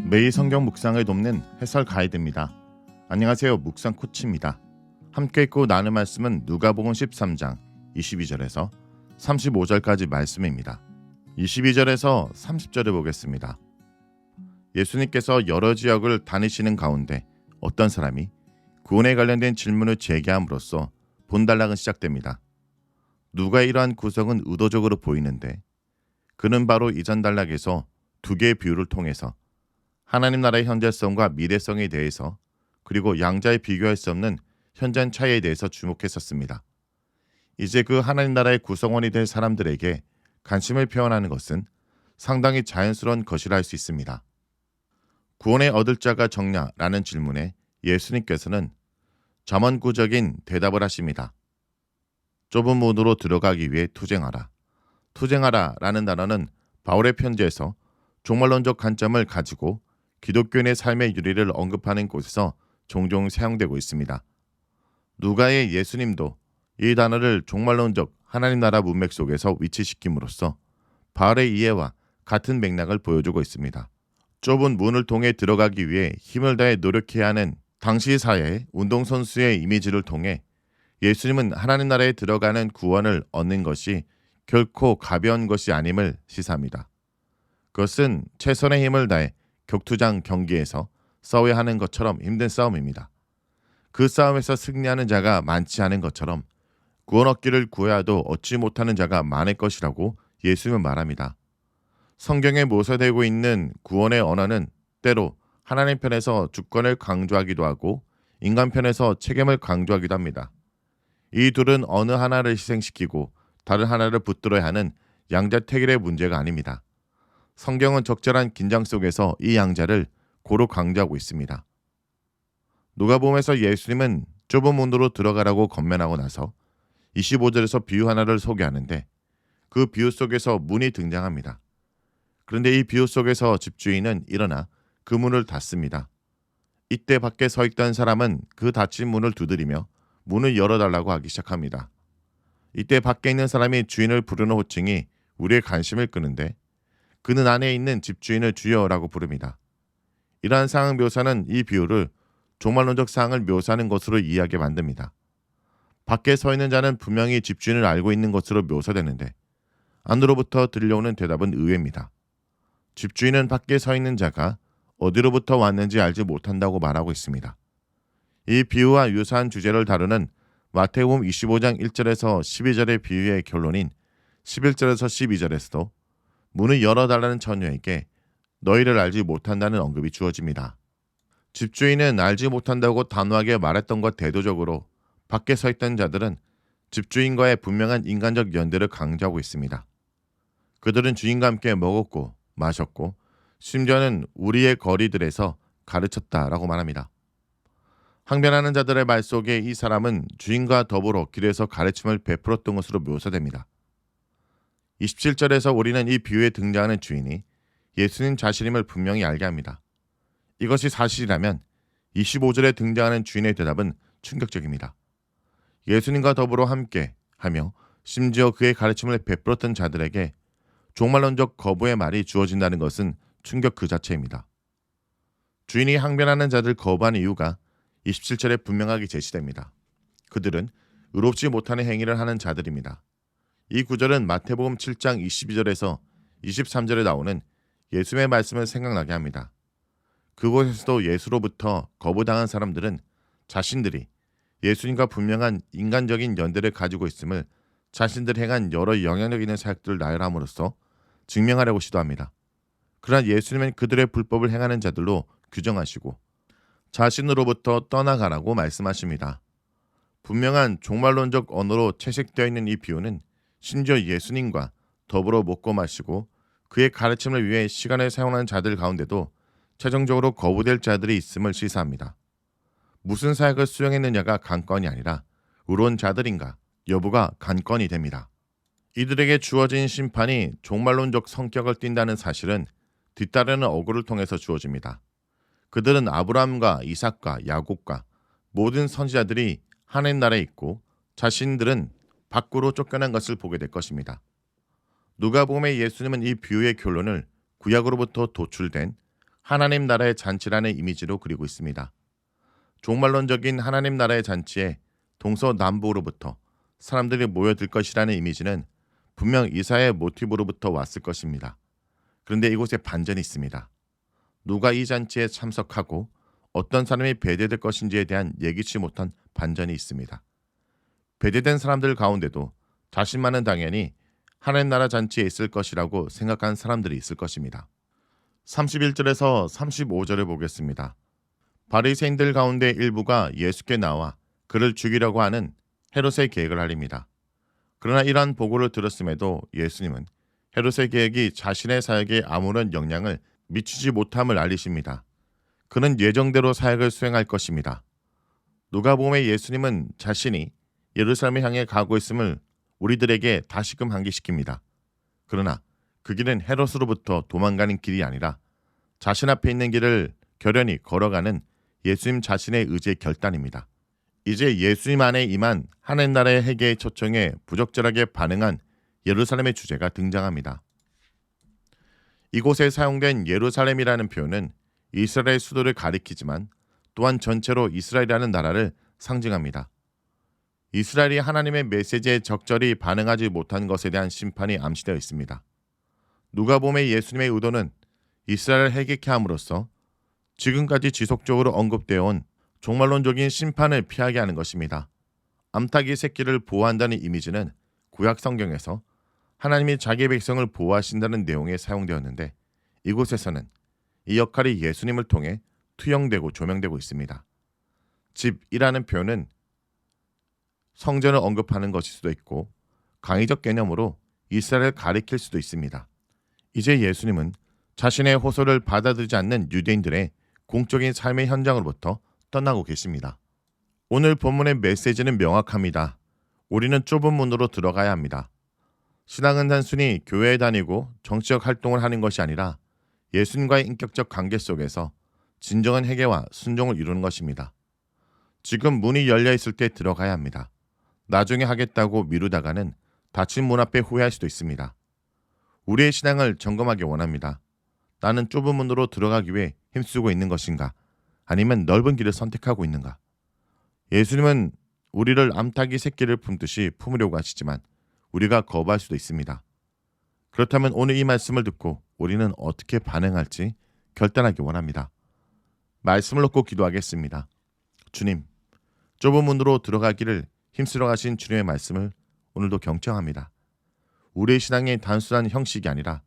매일 성경 묵상을 돕는 해설 가이드입니다. 안녕하세요. 묵상 코치입니다. 함께 읽고 나눌 말씀은 누가복음 13장 22절에서 35절까지 말씀입니다. 22절에서 30절을 보겠습니다. 예수님께서 여러 지역을 다니시는 가운데 어떤 사람이 구원에 관련된 질문을 제기함으로써 본단락은 시작됩니다. 누가의 이러한 구성은 의도적으로 보이는데 그는 바로 이전 단락에서 두 개의 비유를 통해서 하나님 나라의 현재성과 미래성에 대해서 그리고 양자에 비교할 수 없는 현장 차이에 대해서 주목했었습니다. 이제 그 하나님 나라의 구성원이 될 사람들에게 관심을 표현하는 것은 상당히 자연스러운 것이라 할 수 있습니다. 구원에 얻을 자가 적냐라는 질문에 예수님께서는 잠언구적인 대답을 하십니다. 좁은 문으로 들어가기 위해 투쟁하라. 투쟁하라라는 단어는 바울의 편지에서 종말론적 관점을 가지고 기독교인의 삶의 유리를 언급하는 곳에서 종종 사용되고 있습니다. 누가의 예수님도 이 단어를 종말론적 하나님 나라 문맥 속에서 위치시킴으로써 바울의 이해와 같은 맥락을 보여주고 있습니다. 좁은 문을 통해 들어가기 위해 힘을 다해 노력해야 하는 당시 사회의 운동선수의 이미지를 통해 예수님은 하나님 나라에 들어가는 구원을 얻는 것이 결코 가벼운 것이 아님을 시사합니다. 그것은 최선의 힘을 다해 격투장 경기에서 싸워야 하는 것처럼 힘든 싸움입니다. 그 싸움에서 승리하는 자가 많지 않은 것처럼 구원 얻기를 구해야도 얻지 못하는 자가 많을 것이라고 예수님은 말합니다. 성경에 묘사되고 있는 구원의 언어는 때로 하나님 편에서 주권을 강조하기도 하고 인간 편에서 책임을 강조하기도 합니다. 이 둘은 어느 하나를 희생시키고 다른 하나를 붙들어야 하는 양자택일의 문제가 아닙니다. 성경은 적절한 긴장 속에서 이 양자를 고루 강조하고 있습니다. 누가복음에서 예수님은 좁은 문으로 들어가라고 권면하고 나서 25절에서 비유 하나를 소개하는데 그 비유 속에서 문이 등장합니다. 그런데 이 비유 속에서 집주인은 일어나 그 문을 닫습니다. 이때 밖에 서 있던 사람은 그 닫힌 문을 두드리며 문을 열어달라고 하기 시작합니다. 이때 밖에 있는 사람이 주인을 부르는 호칭이 우리의 관심을 끄는데 그는 안에 있는 집주인을 주여라고 부릅니다. 이러한 상황 묘사는 이 비유를 종말론적 사항을 묘사하는 것으로 이해하게 만듭니다. 밖에 서 있는 자는 분명히 집주인을 알고 있는 것으로 묘사되는데 안으로부터 들려오는 대답은 의외입니다. 집주인은 밖에 서 있는 자가 어디로부터 왔는지 알지 못한다고 말하고 있습니다. 이 비유와 유사한 주제를 다루는 마태복음 25장 1절에서 12절의 비유의 결론인 11절에서 12절에서도 문을 열어달라는 처녀에게 너희를 알지 못한다는 언급이 주어집니다. 집주인은 알지 못한다고 단호하게 말했던 것 대조적으로 밖에 서 있던 자들은 집주인과의 분명한 인간적 연대를 강조하고 있습니다. 그들은 주인과 함께 먹었고 마셨고 심지어는 우리의 거리들에서 가르쳤다라고 말합니다. 항변하는 자들의 말 속에 이 사람은 주인과 더불어 길에서 가르침을 베풀었던 것으로 묘사됩니다. 27절에서 우리는 이 비유에 등장하는 주인이 예수님 자신임을 분명히 알게 합니다. 이것이 사실이라면 25절에 등장하는 주인의 대답은 충격적입니다. 예수님과 더불어 함께 하며 심지어 그의 가르침을 베풀었던 자들에게 종말론적 거부의 말이 주어진다는 것은 충격 그 자체입니다. 주인이 항변하는 자들 거부한 이유가 27절에 분명하게 제시됩니다. 그들은 의롭지 못하는 행위를 하는 자들입니다. 이 구절은 마태복음 7장 22절에서 23절에 나오는 예수님의 말씀을 생각나게 합니다. 그곳에서도 예수로부터 거부당한 사람들은 자신들이 예수님과 분명한 인간적인 연대를 가지고 있음을 자신들이 행한 여러 영향력 있는 사역들을 나열함으로써 증명하려고 시도합니다. 그러나 예수님은 그들의 불법을 행하는 자들로 규정하시고 자신으로부터 떠나가라고 말씀하십니다. 분명한 종말론적 언어로 채색되어 있는 이 비유는 심지어 예수님과 더불어 먹고 마시고 그의 가르침을 위해 시간을 사용하는 자들 가운데도 최종적으로 거부될 자들이 있음을 시사합니다. 무슨 사역을 수행했느냐가 관건이 아니라 의로운 자들인가 여부가 관건이 됩니다. 이들에게 주어진 심판이 종말론적 성격을 띈다는 사실은 뒤따르는 어구를 통해서 주어집니다. 그들은 아브라함과 이삭과 야곱과 모든 선지자들이 하나님 나라에 있고 자신들은 밖으로 쫓겨난 것을 보게 될 것입니다. 누가복음의 예수님은 이 비유의 결론을 구약으로부터 도출된 하나님 나라의 잔치라는 이미지로 그리고 있습니다. 종말론적인 하나님 나라의 잔치에 동서남북으로부터 사람들이 모여들 것이라는 이미지는 분명 이사야의 모티브로부터 왔을 것입니다. 그런데 이곳에 반전이 있습니다. 누가 이 잔치에 참석하고 어떤 사람이 배대될 것인지에 대한 예기치 못한 반전이 있습니다. 배대된 사람들 가운데도 자신만은 당연히 하나님 나라 잔치에 있을 것이라고 생각한 사람들이 있을 것입니다. 31절에서 35절을 보겠습니다. 바리새인들 가운데 일부가 예수께 나와 그를 죽이려고 하는 헤롯의 계획을 알립니다. 그러나 이러한 보고를 들었음에도 예수님은 헤롯의 계획이 자신의 사역에 아무런 영향을 미치지 못함을 알리십니다. 그는 예정대로 사역을 수행할 것입니다. 누가복음의 예수님은 자신이 예루살렘을 향해 가고 있음을 우리들에게 다시금 상기시킵니다. 그러나 그 길은 헤롯으로부터 도망가는 길이 아니라 자신 앞에 있는 길을 결연히 걸어가는 예수님 자신의 의지의 결단입니다. 이제 예수님 안에 임한 하나님 나라의 회개의 초청에 부적절하게 반응한 예루살렘의 주제가 등장합니다. 이곳에 사용된 예루살렘이라는 표현은 이스라엘 수도를 가리키지만 또한 전체로 이스라엘이라는 나라를 상징합니다. 이스라엘이 하나님의 메시지에 적절히 반응하지 못한 것에 대한 심판이 암시되어 있습니다. 누가복음의 예수님의 의도는 이스라엘을 회개케 함으로써 지금까지 지속적으로 언급되어 온 종말론적인 심판을 피하게 하는 것입니다. 암탉이 새끼를 보호한다는 이미지는 구약 성경에서 하나님이 자기 백성을 보호하신다는 내용에 사용되었는데 이곳에서는 이 역할이 예수님을 통해 투영되고 조명되고 있습니다. 집이라는 표현은 성전을 언급하는 것일 수도 있고 강의적 개념으로 이스라엘을 가리킬 수도 있습니다. 이제 예수님은 자신의 호소를 받아들이지 않는 유대인들의 공적인 삶의 현장으로부터 떠나고 계십니다. 오늘 본문의 메시지는 명확합니다. 우리는 좁은 문으로 들어가야 합니다. 신앙은 단순히 교회에 다니고 정치적 활동을 하는 것이 아니라 예수님과의 인격적 관계 속에서 진정한 회개와 순종을 이루는 것입니다. 지금 문이 열려 있을 때 들어가야 합니다. 나중에 하겠다고 미루다가는 닫힌 문 앞에 후회할 수도 있습니다. 우리의 신앙을 점검하기 원합니다. 나는 좁은 문으로 들어가기 위해 힘쓰고 있는 것인가? 아니면 넓은 길을 선택하고 있는가? 예수님은 우리를 암탉이 새끼를 품듯이 품으려고 하시지만 우리가 거부할 수도 있습니다. 그렇다면 오늘 이 말씀을 듣고 우리는 어떻게 반응할지 결단하기 원합니다. 말씀을 놓고 기도하겠습니다. 주님, 좁은 문으로 들어가기를 힘쓰러 가신 주님의 말씀을 오늘도 경청합니다. 우리의 신앙의 단순한 형식이 아니라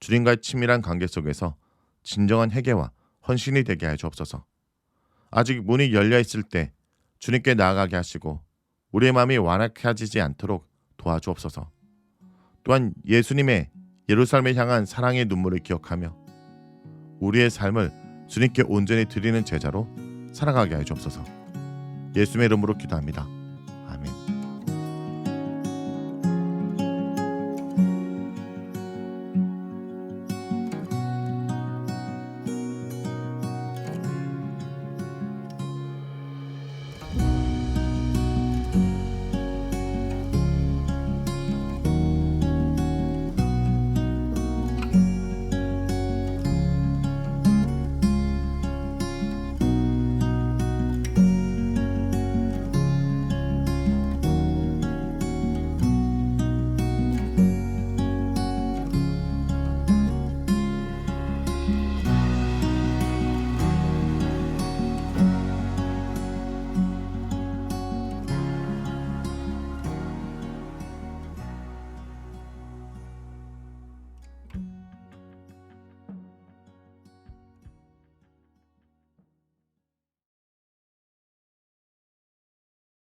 주님과의 친밀한 관계 속에서 진정한 회개와 헌신이 되게 하여 주옵소서. 아직 문이 열려 있을 때 주님께 나아가게 하시고 우리의 마음이 완악해지지 않도록 도와주옵소서. 또한 예수님의 예루살렘을 향한 사랑의 눈물을 기억하며 우리의 삶을 주님께 온전히 드리는 제자로 살아가게 하여 주옵소서. 예수님의 이름으로 기도합니다. 아멘.